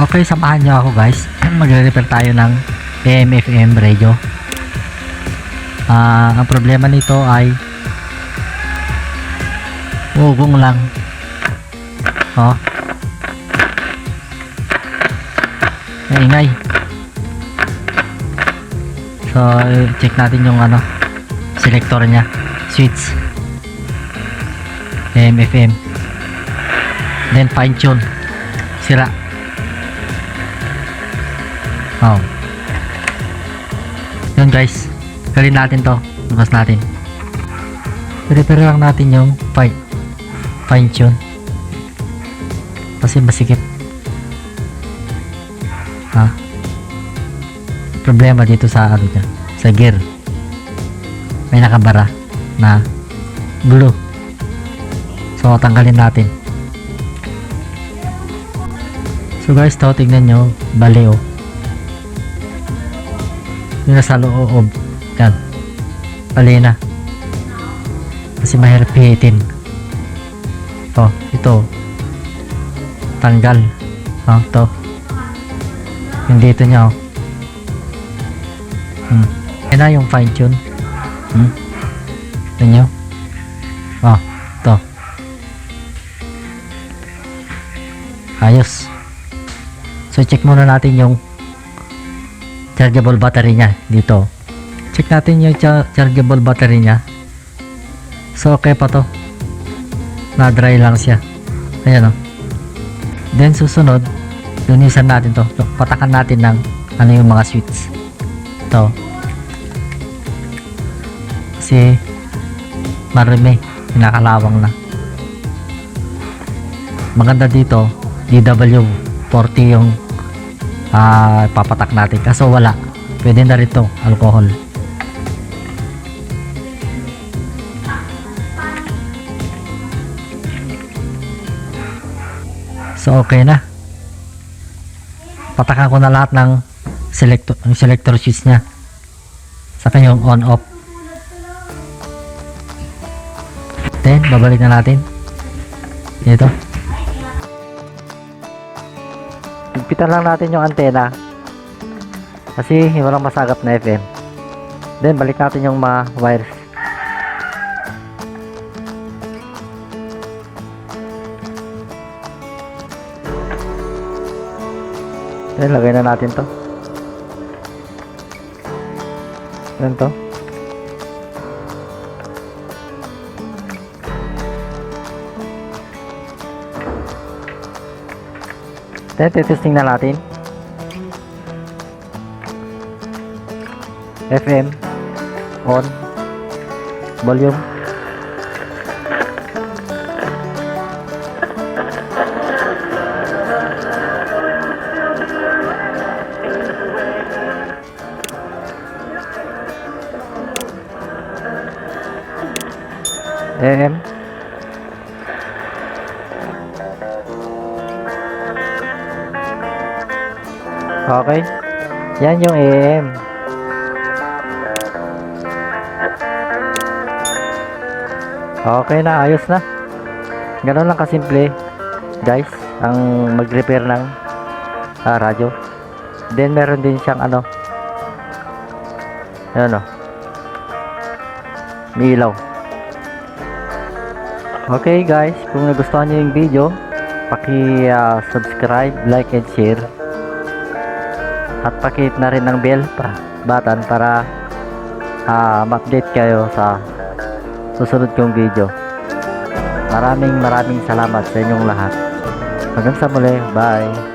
Okay, samahan nyo ako guys. Magre-repair tayo ng AM/FM radio. Ang problema nito ay ugong lang. Maingay. So, check natin yung selector nya, switch AM/FM. Then fine tune. Sira. Yun guys, galin natin to, labas natin, repair lang natin yung fine tune kasi masikip. Problema dito sa sa gear, may nakabara na glue, so tanggalin natin. So guys, to tignan nyo, bali yung nasa loob yan, bali na kasi mahirap pihitin. Ito tanggal. To yung dito nya yan na yung fine tune. Ito nyo to ayos. So check muna natin yung chargeable battery nya dito. Check natin yung chargeable battery nya. So okay pa to, na dry lang siya. Ayan Then susunod, linisan natin to. Patakan natin ng yung mga switch. Ito kasi marami, pinakalawang na. Maganda dito DW40 yung papatak natin, kaso wala, pwede na rin to alcohol. So okay na, patakan ko na lahat ng selector switch nya, saka yung on off. Then babalik na natin dito. Higpitan lang natin yung antena kasi walang masagap na FM. Then balik natin yung mga wires. Then lagay na natin to. Yan to. Then testing na natin. FM on, volume. AM. Okay, yan yung AM. Okay na, ayos na. Ganun lang kasimple guys ang mag-repair ng radyo. Then meron din siyang may ilaw. Okay guys, kung nagustuhan nyo yung video, paki-subscribe, like and share, at pakihit na rin ng bell button para ma-update kayo sa susunod kong video. Maraming salamat sa inyong lahat. Hanggang sa muli, bye.